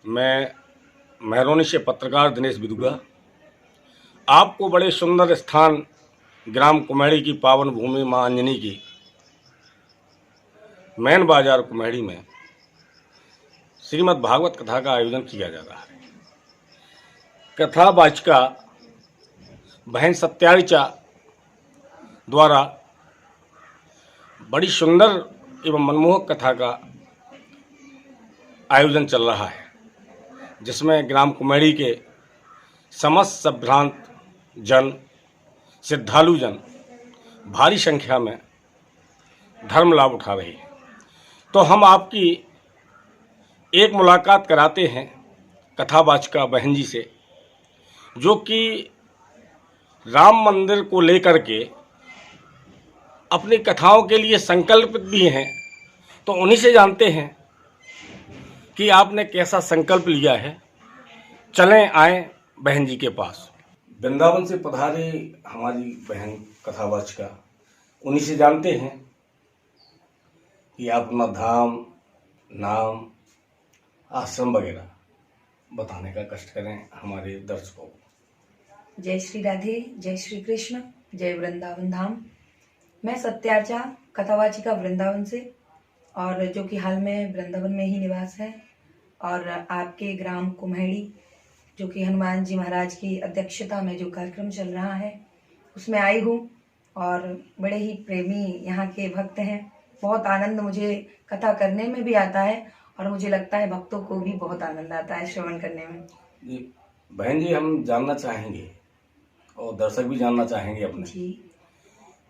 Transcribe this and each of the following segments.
मैं महरौनी से पत्रकार दिनेश बिदुगा आपको बड़े सुंदर स्थान ग्राम कुम्हेड़ी की पावन भूमि मां अंजनी की मैन बाजार कुम्हेड़ी में श्रीमद् भागवत कथा का आयोजन किया जा रहा है। कथा वाचिका बहन सत्यारिचा द्वारा बड़ी सुंदर एवं मनमोहक कथा का आयोजन चल रहा है, जिसमें ग्राम कुम्हेड़ी के समस्त संभ्रांत जन, श्रद्धालु जन भारी संख्या में धर्म लाभ उठा रहे हैं। तो हम आपकी एक मुलाकात कराते हैं कथावाचिका बहन जी से, जो कि राम मंदिर को लेकर के अपनी कथाओं के लिए संकल्पित भी हैं। तो उन्हीं से जानते हैं कि आपने कैसा संकल्प लिया है। चलें आए बहन जी के पास। वृंदावन से पधारी हमारी बहन कथावाचिका, उन्हीं से जानते हैं कि आप अपना धाम, नाम, आश्रम वगैरह बताने का कष्ट करें हमारे दर्शकों को। जय श्री राधे, जय श्री कृष्ण, जय वृंदावन धाम। मैं सत्यार्चा कथावाचिका वृंदावन से, और जो कि हाल में वृंदावन में ही निवास है, और आपके ग्राम कुम्हेड़ी जो कि हनुमान जी महाराज की अध्यक्षता में जो कार्यक्रम चल रहा है उसमें आई हूँ। और बड़े ही प्रेमी यहाँ के भक्त हैं। बहुत आनंद मुझे कथा करने में भी आता है, और मुझे लगता है भक्तों को भी बहुत आनंद आता है श्रवण करने में। जी बहन जी, हम जानना चाहेंगे और दर्शक भी जानना चाहेंगे अपने जी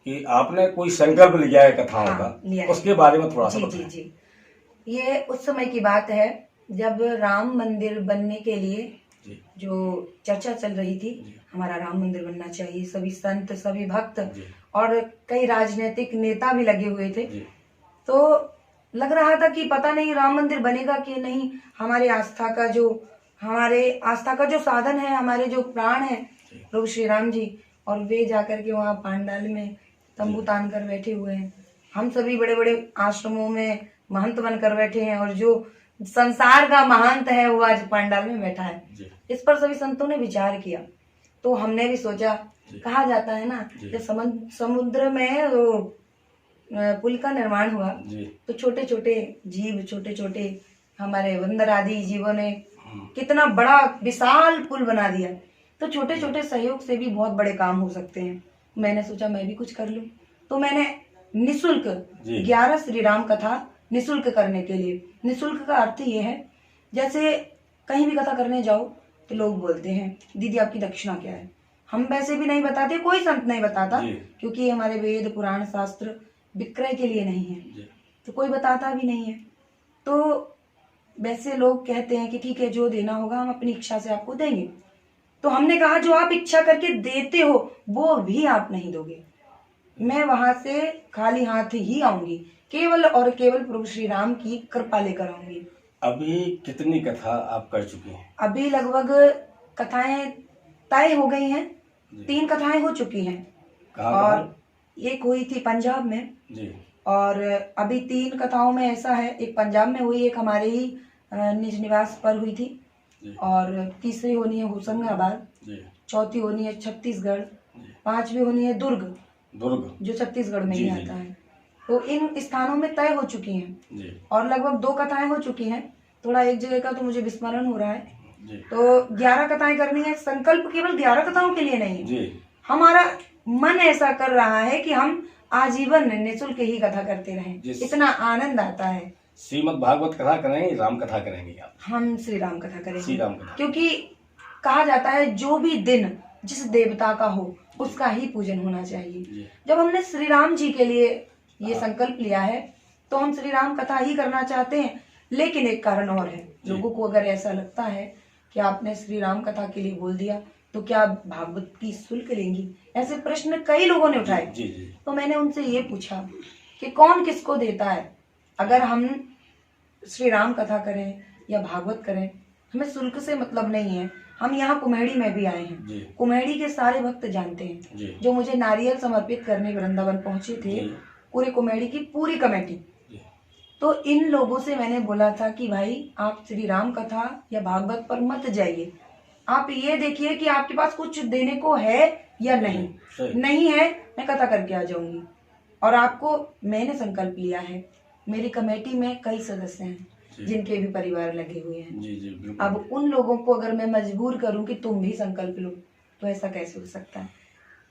कि आपने कोई संकल्प लिया है कथाओं हाँ, का, उसके बारे में थोड़ा सा जी बताएं। जी जी ये उस समय की बात है जब राम मंदिर बनने के लिए जो चर्चा चल रही थी, हमारा राम मंदिर बनना चाहिए, सभी संत, सभी भक्त और कई राजनीतिक नेता भी लगे हुए थे। तो लग रहा था कि पता नहीं राम मंदिर बनेगा कि नहीं। हमारे आस्था का जो साधन है, हमारे जो प्राण है प्रभु श्री राम जी, और वे जाकर के वहाँ पांडाल में तंबू तान कर बैठे हुए हैं। हम सभी बड़े बड़े आश्रमों में महंत बनकर बैठे हैं, और जो संसार का महंत है वो आज पांडाल में बैठा है। इस पर सभी संतों ने विचार किया। तो हमने भी सोचा, कहा जाता है ना, जब समुद्र में वो पुल का निर्माण हुआ तो छोटे छोटे जीव, छोटे छोटे हमारे बंदर आदि जीवों ने कितना बड़ा विशाल पुल बना दिया। तो छोटे छोटे सहयोग से भी बहुत बड़े काम हो सकते हैं। मैंने सोचा मैं भी कुछ कर लूं। तो मैंने निःशुल्क 11 श्री राम कथा निःशुल्क करने के लिए, निःशुल्क का अर्थ ये है, जैसे कहीं भी कथा करने जाओ तो लोग बोलते हैं दीदी आपकी दक्षिणा क्या है। हम वैसे भी नहीं बताते, कोई संत नहीं बताता, क्योंकि हमारे वेद पुराण शास्त्र विक्रय के लिए नहीं है, तो कोई बताता भी नहीं है। तो वैसे लोग कहते हैं कि ठीक है, जो देना होगा हम अपनी इच्छा से आपको देंगे। तो हमने कहा जो आप इच्छा करके देते हो वो भी आप नहीं दोगे। मैं वहां से खाली हाथ ही आऊंगी, केवल और केवल प्रभु श्री राम की कृपा लेकर आऊंगी। अभी कितनी कथा आप कर चुकी हैं? अभी लगभग कथाएं तय हो गई हैं। 3 कथाएं हो चुकी हैं। और एक हुई थी पंजाब में जी। और अभी 3 कथाओं में ऐसा है, एक पंजाब में हुई, एक हमारे ही निज निवास पर हुई थी, और तीसरी होनी है होशंगाबाद, चौथी होनी है छत्तीसगढ़, 5वीं होनी है दुर्ग जो छत्तीसगढ़ में ही आता है। तो इन स्थानों में तय हो चुकी हैं, और लगभग 2 कथाएं हो चुकी हैं। थोड़ा एक जगह का तो मुझे विस्मरण हो रहा है। तो 11 कथाएं करनी है। संकल्प केवल 11 कथाओं के लिए नहीं है, हमारा मन ऐसा कर रहा है कि हम आजीवन निःशुल्क ही कथा करते रहें। इतना आनंद आता है। श्रीमद् भागवत कथा करेंगे, राम कथा करेंगे आप? हम श्री राम कथा करेंगे। श्री राम कथा, क्योंकि कहा जाता है जो भी दिन जिस देवता का हो उसका ही पूजन होना चाहिए। जब हमने श्री राम जी के लिए ये संकल्प लिया है तो हम श्री राम कथा ही करना चाहते हैं। लेकिन एक कारण और है, लोगों को अगर ऐसा लगता है कि आपने श्री राम कथा के लिए बोल दिया तो क्या भागवत की शुल्क लेंगी, ऐसे प्रश्न कई लोगों ने उठाए। तो मैंने उनसे ये पूछा कि कौन किसको देता है। अगर हम श्री राम कथा करें या भागवत करें, हमें शुल्क से मतलब नहीं है। हम यहाँ कुम्हेड़ी में भी आए हैं, कुम्हेड़ी के सारे भक्त जानते हैं। जो मुझे नारियल समर्पित करने वृंदावन पहुंचे थे, पूरे कुम्हेड़ी की पूरी कमेटी, तो इन लोगों से मैंने बोला था कि भाई आप श्री राम कथा या भागवत पर मत जाइए, आप ये देखिए कि आपके पास कुछ देने को है या नहीं। नहीं है, मैं कथा करके आ जाऊंगी। और आपको मैंने संकल्प लिया है, मेरी कमेटी में कई सदस्य हैं जिनके भी परिवार लगे हुए हैं। जी, अब उन लोगों को अगर मैं मजबूर करूं कि तुम भी संकल्प लो, तो ऐसा कैसे हो सकता है।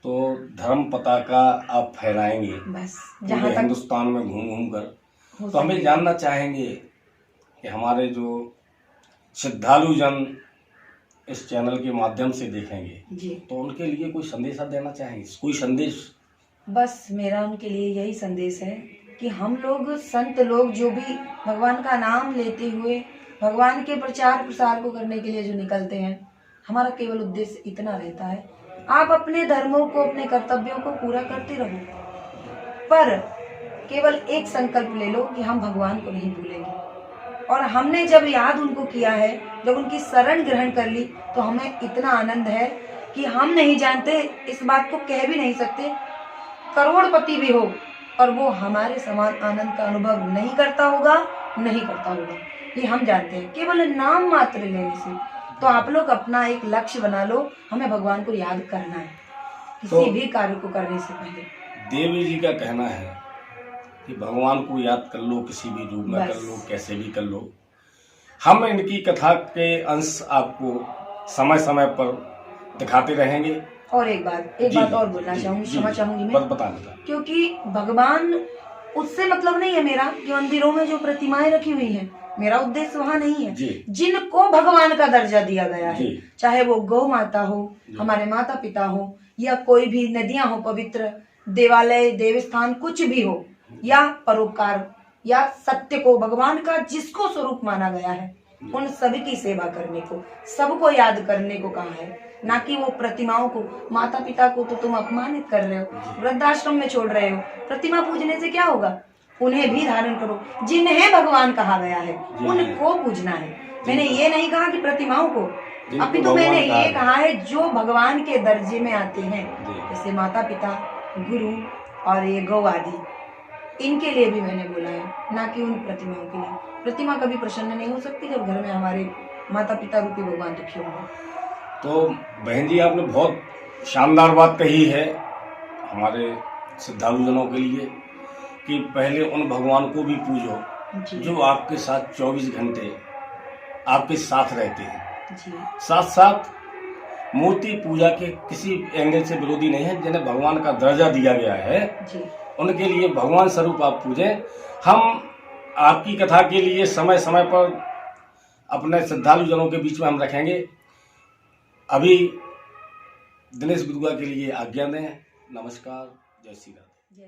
तो धर्म पताका आप फहराएंगे बस जहाँ तक हिंदुस्तान में घूम घूम कर, तो हमें जानना चाहेंगे कि हमारे जो श्रद्धालु जन इस चैनल के माध्यम से देखेंगे जी, तो उनके लिए कोई संदेश आप देना चाहेंगे, कोई संदेश। बस मेरा उनके लिए यही संदेश है कि हम लोग संत लोग जो भी भगवान का नाम लेते हुए भगवान के प्रचार प्रसार को करने के लिए जो निकलते हैं, हमारा केवल उद्देश्य इतना रहता है, आप अपने धर्मों को, अपने कर्तव्यों को पूरा करते रहो, पर केवल एक संकल्प ले लो कि हम भगवान को नहीं भूलेंगे। और हमने जब याद उनको किया है, जब उनकी शरण ग्रहण कर ली, तो हमें इतना आनंद है कि हम नहीं जानते, इस बात को कह भी नहीं सकते। करोड़पति भी हो और वो हमारे समान आनंद का अनुभव नहीं करता होगा, ये हम जानते हैं केवल नाम मात्र लेने से। तो आप लोग अपना एक लक्ष्य बना लो, हमें भगवान को याद करना है किसी भी कार्य को करने से पहले। देवी जी का कहना है कि भगवान को याद कर लो, किसी भी रूप में कर लो, कैसे भी कर लो। हम इनकी कथा के अंश आपको समय समय पर दिखाते रहेंगे। और एक बात और बोलना चाहूंगी, क्षमा चाहूंगी मैं, बताना, क्योंकि भगवान उससे मतलब नहीं है मेरा कि मंदिरों में जो प्रतिमाएं रखी हुई हैं, मेरा उद्देश्य वहाँ नहीं है। जिनको भगवान का दर्जा दिया गया है, चाहे वो गौ माता हो, हमारे माता पिता हो, या कोई भी नदियां हो पवित्र, देवालय देवस्थान कुछ भी हो, या परोपकार या सत्य को भगवान का जिसको स्वरूप माना गया है, उन सभी की सेवा करने को, सबको याद करने को कहा है, ना कि वो प्रतिमाओं को। माता पिता को तो तुम अपमानित कर रहे हो, वृद्धाश्रम में छोड़ रहे हो। प्रतिमा पूजने से क्या होगा, उन्हें भी धारण करो, जिन्हें भगवान कहा गया है उनको पूजना है। मैंने ये नहीं कहा कि प्रतिमाओं को, अपितु मैंने ये कहा है जो भगवान के दर्जे में आते हैं, जैसे माता पिता, गुरु और ये गौ आदि, इनके लिए भी मैंने बोला है, ना कि उन प्रतिमाओं के लिए। प्रतिमा कभी प्रसन्न नहीं हो सकती जब घर में हमारे माता पिता रूपी भगवान दुखी होंगे। तो बहन जी, आपने बहुत शानदार बात कही है हमारे श्रद्धालु जनों के लिए कि पहले उन भगवान को भी पूजो जो आपके साथ 24 घंटे आपके साथ रहते हैं। साथ साथ मूर्ति पूजा के किसी एंगल से विरोधी नहीं है, जिन्हें भगवान का दर्जा दिया गया है उनके लिए भगवान स्वरूप आप पूजें। हम आपकी कथा के लिए समय समय पर अपने श्रद्धालु जनों के बीच में हम रखेंगे। अभी दिनेश बिरुआ के लिए आज्ञा दें। नमस्कार, जय श्री राम।